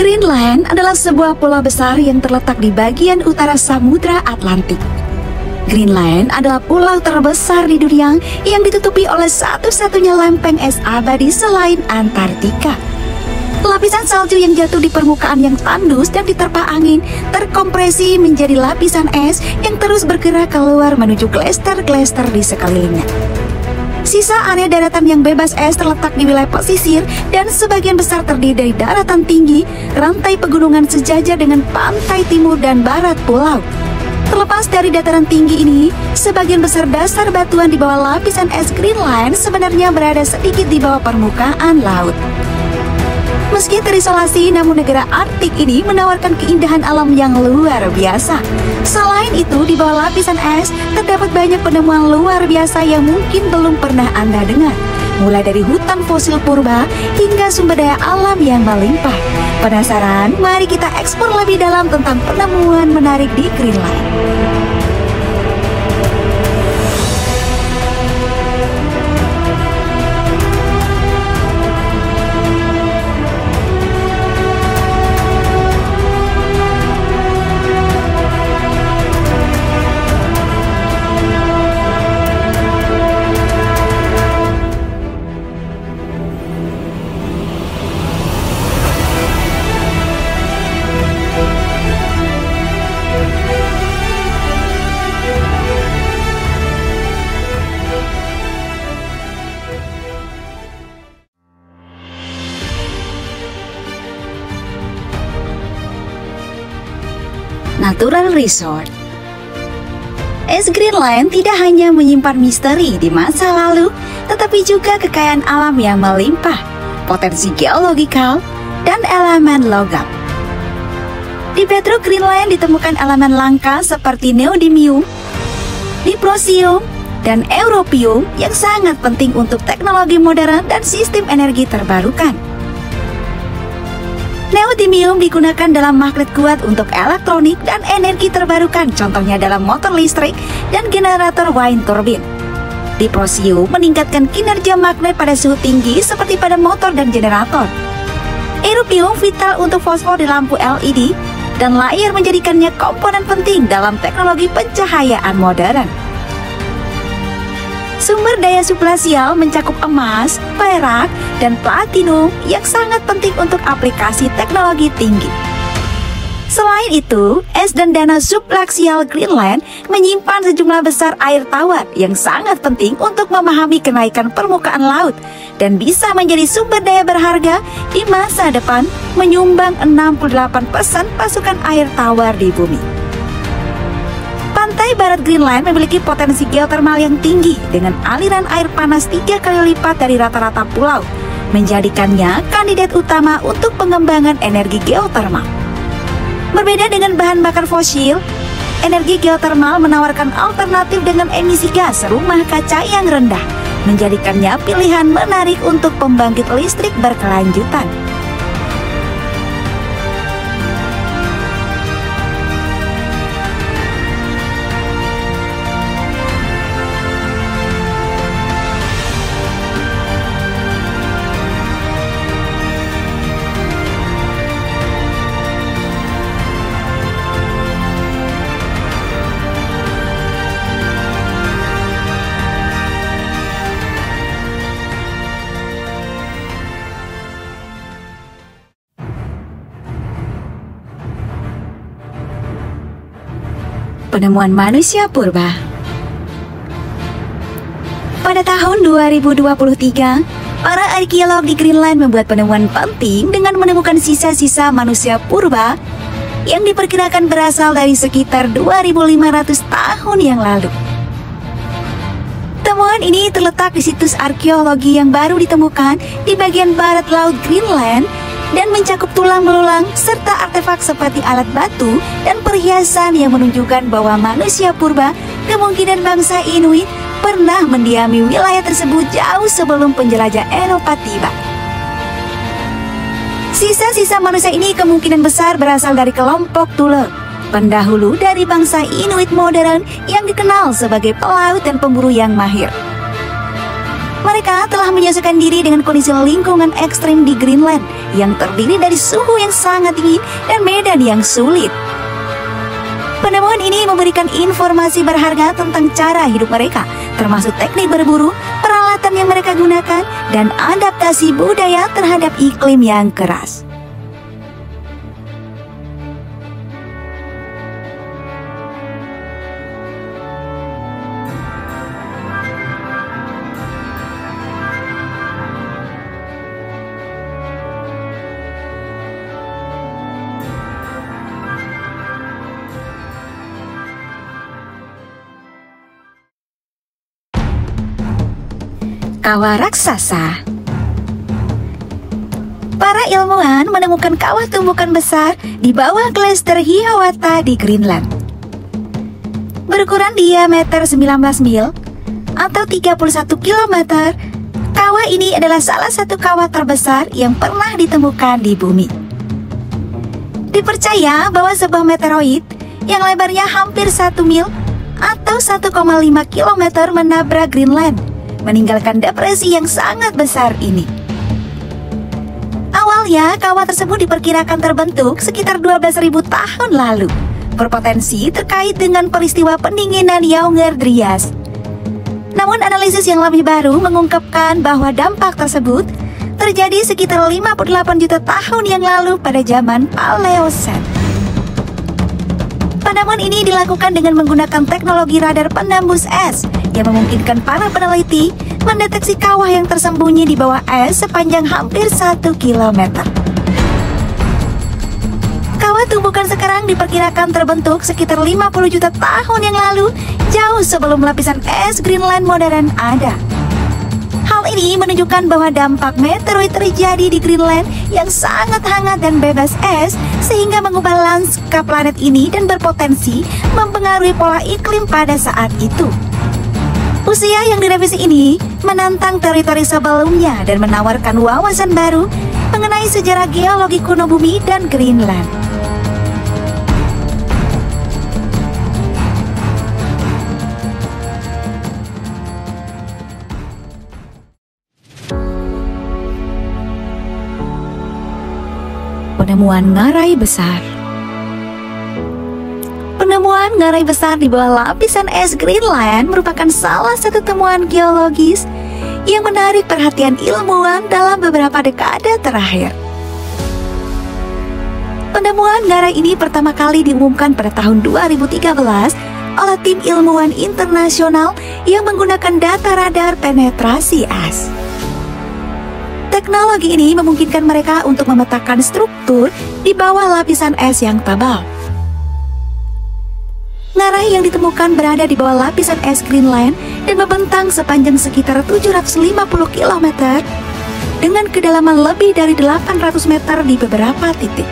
Greenland adalah sebuah pulau besar yang terletak di bagian utara Samudra Atlantik. Greenland adalah pulau terbesar di dunia yang ditutupi oleh satu-satunya lempeng es abadi selain Antartika. Lapisan salju yang jatuh di permukaan yang tandus dan diterpa angin terkompresi menjadi lapisan es yang terus bergerak keluar menuju glester-glester di sekelilingnya. Sisa area daratan yang bebas es terletak di wilayah pesisir dan sebagian besar terdiri dari daratan tinggi, rantai pegunungan sejajar dengan pantai timur dan barat pulau. Terlepas dari dataran tinggi ini, sebagian besar dasar batuan di bawah lapisan es Greenland sebenarnya berada sedikit di bawah permukaan laut. Meski terisolasi, namun negara Arktik ini menawarkan keindahan alam yang luar biasa. Selain itu, di bawah lapisan es terdapat banyak penemuan luar biasa yang mungkin belum pernah Anda dengar. Mulai dari hutan fosil purba hingga sumber daya alam yang melimpah. Penasaran? Mari kita eksplor lebih dalam tentang penemuan menarik di Greenland. Natural Resort. Es Greenland tidak hanya menyimpan misteri di masa lalu, tetapi juga kekayaan alam yang melimpah, potensi geologikal, dan elemen logam. Di bedrock Greenland ditemukan elemen langka seperti neodymium, dysprosium, dan europium yang sangat penting untuk teknologi modern dan sistem energi terbarukan. Neodymium digunakan dalam magnet kuat untuk elektronik dan energi terbarukan, contohnya dalam motor listrik dan generator wind turbine. Dysprosium meningkatkan kinerja magnet pada suhu tinggi seperti pada motor dan generator. Europium vital untuk fosfor di lampu LED, dan layar menjadikannya komponen penting dalam teknologi pencahayaan modern. Sumber daya substansial mencakup emas, perak, dan platinum yang sangat penting untuk aplikasi teknologi tinggi. Selain itu, es dan danau subglaksial Greenland menyimpan sejumlah besar air tawar yang sangat penting untuk memahami kenaikan permukaan laut dan bisa menjadi sumber daya berharga di masa depan, menyumbang 68% pasukan air tawar di bumi. Pantai barat Greenland memiliki potensi geotermal yang tinggi dengan aliran air panas 3 kali lipat dari rata-rata pulau, menjadikannya kandidat utama untuk pengembangan energi geotermal. Berbeda dengan bahan bakar fosil, energi geotermal menawarkan alternatif dengan emisi gas rumah kaca yang rendah, menjadikannya pilihan menarik untuk pembangkit listrik berkelanjutan. Penemuan manusia purba. Pada tahun 2023, para arkeolog di Greenland membuat penemuan penting dengan menemukan sisa-sisa manusia purba yang diperkirakan berasal dari sekitar 2.500 tahun yang lalu. Temuan ini terletak di situs arkeologi yang baru ditemukan di bagian barat laut Greenland dan mencakup tulang belulang serta artefak seperti alat batu dan perhiasan yang menunjukkan bahwa manusia purba, kemungkinan bangsa Inuit, pernah mendiami wilayah tersebut jauh sebelum penjelajah Eropa tiba. Sisa-sisa manusia ini kemungkinan besar berasal dari kelompok Thule, pendahulu dari bangsa Inuit modern yang dikenal sebagai pelaut dan pemburu yang mahir. Mereka telah menyesuaikan diri dengan kondisi lingkungan ekstrim di Greenland yang terdiri dari suhu yang sangat dingin dan medan yang sulit. Penemuan ini memberikan informasi berharga tentang cara hidup mereka, termasuk teknik berburu, peralatan yang mereka gunakan, dan adaptasi budaya terhadap iklim yang keras. Kawah raksasa. Para ilmuwan menemukan kawah tumbukan besar di bawah glaster Hiawatha di Greenland. Berukuran diameter 19 mil atau 31 km, kawah ini adalah salah satu kawah terbesar yang pernah ditemukan di bumi. Dipercaya bahwa sebuah meteoroid yang lebarnya hampir 1 mil atau 1,5 km menabrak Greenland, meninggalkan depresi yang sangat besar ini. Awalnya, kawah tersebut diperkirakan terbentuk sekitar 12.000 tahun lalu, berpotensi terkait dengan peristiwa pendinginan Younger Dryas. Namun analisis yang lebih baru mengungkapkan bahwa dampak tersebut terjadi sekitar 58 juta tahun yang lalu pada zaman Paleosen. Penemuan ini dilakukan dengan menggunakan teknologi radar penembus es yang memungkinkan para peneliti mendeteksi kawah yang tersembunyi di bawah es sepanjang hampir 1 km. Kawah tumbukan sekarang diperkirakan terbentuk sekitar 50 juta tahun yang lalu, jauh sebelum lapisan es Greenland modern ada. Hal ini menunjukkan bahwa dampak meteoroid terjadi di Greenland yang sangat hangat dan bebas es, sehingga mengubah lanskap planet ini dan berpotensi mempengaruhi pola iklim pada saat itu. Usia yang direvisi ini menantang teritori sebelumnya dan menawarkan wawasan baru mengenai sejarah geologi kuno bumi dan Greenland. Penemuan ngarai besar. Penemuan ngarai besar di bawah lapisan es Greenland merupakan salah satu temuan geologis yang menarik perhatian ilmuwan dalam beberapa dekade terakhir. Penemuan ngarai ini pertama kali diumumkan pada tahun 2013 oleh tim ilmuwan internasional yang menggunakan data radar penetrasi es. Teknologi ini memungkinkan mereka untuk memetakan struktur di bawah lapisan es yang tebal. Ngarai yang ditemukan berada di bawah lapisan es Greenland dan membentang sepanjang sekitar 750 km dengan kedalaman lebih dari 800 meter di beberapa titik.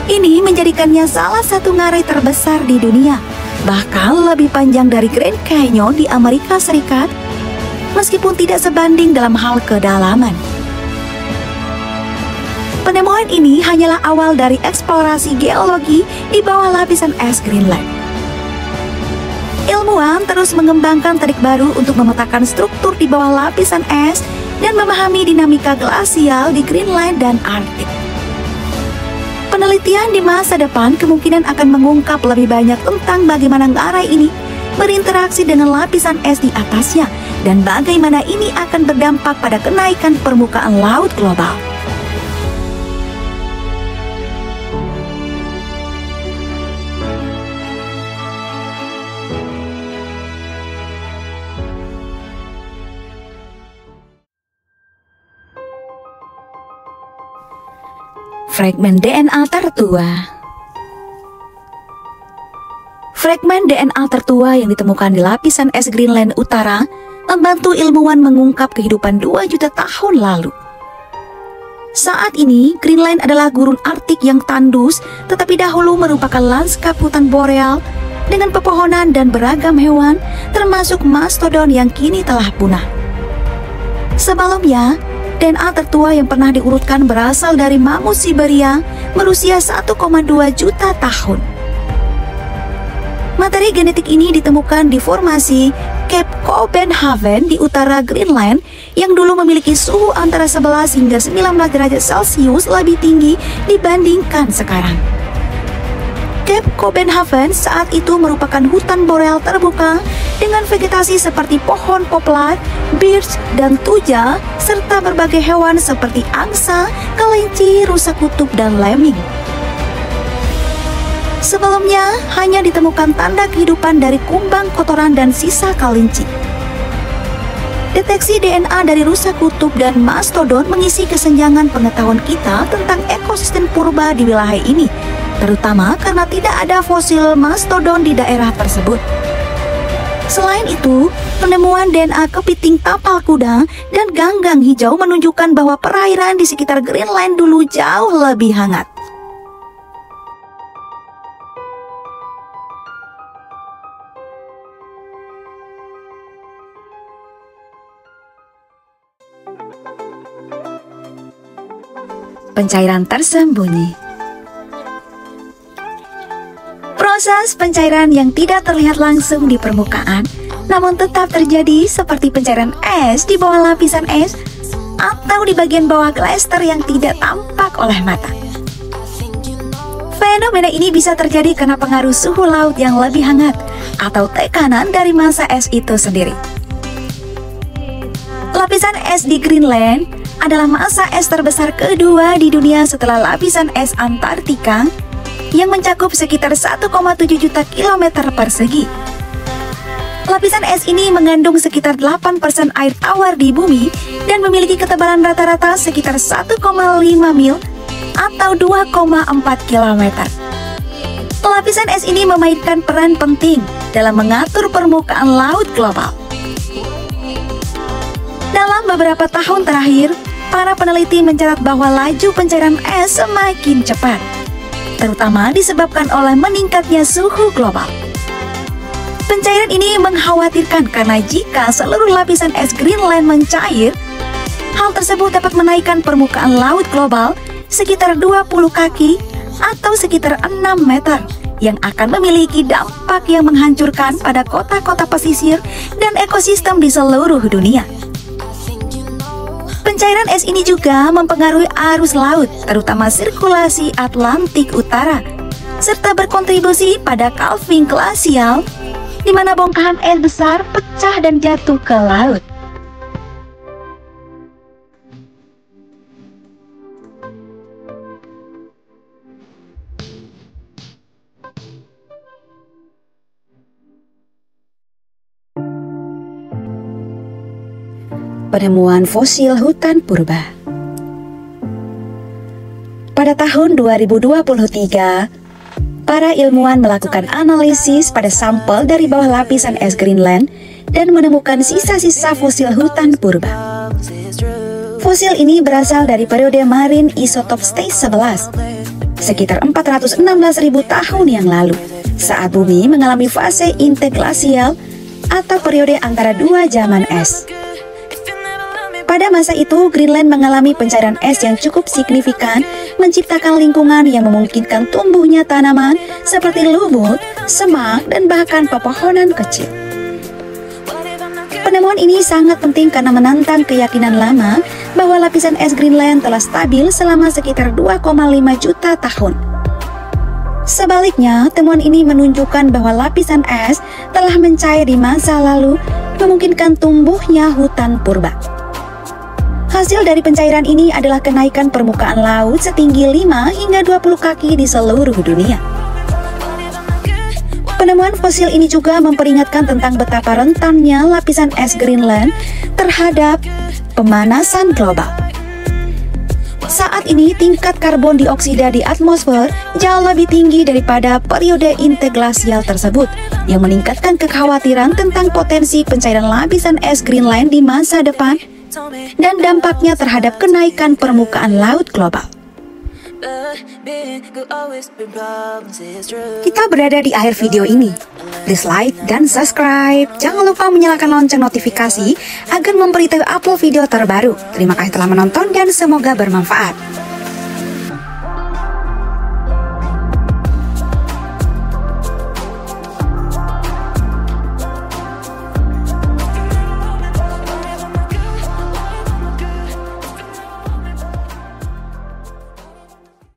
Ini menjadikannya salah satu ngarai terbesar di dunia, bahkan lebih panjang dari Grand Canyon di Amerika Serikat, meskipun tidak sebanding dalam hal kedalaman. Penemuan ini hanyalah awal dari eksplorasi geologi di bawah lapisan es Greenland. Ilmuwan terus mengembangkan teknik baru untuk memetakan struktur di bawah lapisan es dan memahami dinamika glasial di Greenland dan Arktik. Penelitian di masa depan kemungkinan akan mengungkap lebih banyak tentang bagaimana ngarai ini berinteraksi dengan lapisan es di atasnya dan bagaimana ini akan berdampak pada kenaikan permukaan laut global. Fragmen DNA tertua. Fragmen DNA tertua yang ditemukan di lapisan es Greenland Utara membantu ilmuwan mengungkap kehidupan 2 juta tahun lalu. Saat ini, Greenland adalah gurun Arktik yang tandus, tetapi dahulu merupakan lanskap hutan boreal dengan pepohonan dan beragam hewan, termasuk mastodon yang kini telah punah. Sebelumnya, DNA tertua yang pernah diurutkan berasal dari mamut Siberia berusia 1,2 juta tahun. Materi genetik ini ditemukan di formasi Cape Copenhagen di utara Greenland yang dulu memiliki suhu antara 11 hingga 19 derajat Celcius lebih tinggi dibandingkan sekarang. Cape Copenhagen saat itu merupakan hutan boreal terbuka dengan vegetasi seperti pohon poplar, birch, dan tuja, serta berbagai hewan seperti angsa, kelinci, rusa kutub, dan lemming. Sebelumnya, hanya ditemukan tanda kehidupan dari kumbang kotoran dan sisa kelinci. Deteksi DNA dari rusa kutub dan mastodon mengisi kesenjangan pengetahuan kita tentang ekosistem purba di wilayah ini, terutama karena tidak ada fosil mastodon di daerah tersebut. Selain itu, penemuan DNA kepiting tapal kuda dan ganggang hijau menunjukkan bahwa perairan di sekitar Greenland dulu jauh lebih hangat. Pencairan tersembunyi. Proses pencairan yang tidak terlihat langsung di permukaan, namun tetap terjadi seperti pencairan es di bawah lapisan es atau di bagian bawah glaster yang tidak tampak oleh mata. Fenomena ini bisa terjadi karena pengaruh suhu laut yang lebih hangat atau tekanan dari massa es itu sendiri. Lapisan es di Greenland adalah massa es terbesar kedua di dunia setelah lapisan es Antartika yang mencakup sekitar 1,7 juta kilometer persegi. Lapisan es ini mengandung sekitar 8% air tawar di bumi dan memiliki ketebalan rata-rata sekitar 1,5 mil atau 2,4 kilometer. Lapisan es ini memainkan peran penting dalam mengatur permukaan laut global. Dalam beberapa tahun terakhir, para peneliti mencatat bahwa laju pencairan es semakin cepat, terutama disebabkan oleh meningkatnya suhu global. Pencairan ini mengkhawatirkan karena jika seluruh lapisan es Greenland mencair, hal tersebut dapat menaikkan permukaan laut global sekitar 20 kaki atau sekitar 6 meter yang akan memiliki dampak yang menghancurkan pada kota-kota pesisir dan ekosistem di seluruh dunia. Pencairan es ini juga mempengaruhi arus laut, terutama sirkulasi Atlantik Utara, serta berkontribusi pada calving glasial, di mana bongkahan es besar pecah dan jatuh ke laut. Penemuan fosil hutan purba. Pada tahun 2023, para ilmuwan melakukan analisis pada sampel dari bawah lapisan es Greenland dan menemukan sisa-sisa fosil hutan purba. Fosil ini berasal dari periode Marine Isotope Stage 11, sekitar 416.000 tahun yang lalu, saat bumi mengalami fase interglasial atau periode antara dua zaman es. Pada masa itu, Greenland mengalami pencairan es yang cukup signifikan, menciptakan lingkungan yang memungkinkan tumbuhnya tanaman seperti lumut, semak, dan bahkan pepohonan kecil. Penemuan ini sangat penting karena menantang keyakinan lama bahwa lapisan es Greenland telah stabil selama sekitar 2,5 juta tahun. Sebaliknya, temuan ini menunjukkan bahwa lapisan es telah mencair di masa lalu, memungkinkan tumbuhnya hutan purba. Hasil dari pencairan ini adalah kenaikan permukaan laut setinggi 5 hingga 20 kaki di seluruh dunia. Penemuan fosil ini juga memperingatkan tentang betapa rentannya lapisan es Greenland terhadap pemanasan global. Saat ini, tingkat karbon dioksida di atmosfer jauh lebih tinggi daripada periode interglasial tersebut, yang meningkatkan kekhawatiran tentang potensi pencairan lapisan es Greenland di masa depan dan dampaknya terhadap kenaikan permukaan laut global. Kita berada di akhir video ini. Please like dan subscribe. Jangan lupa menyalakan lonceng notifikasi agar memberitahu upload video terbaru. Terima kasih telah menonton dan semoga bermanfaat.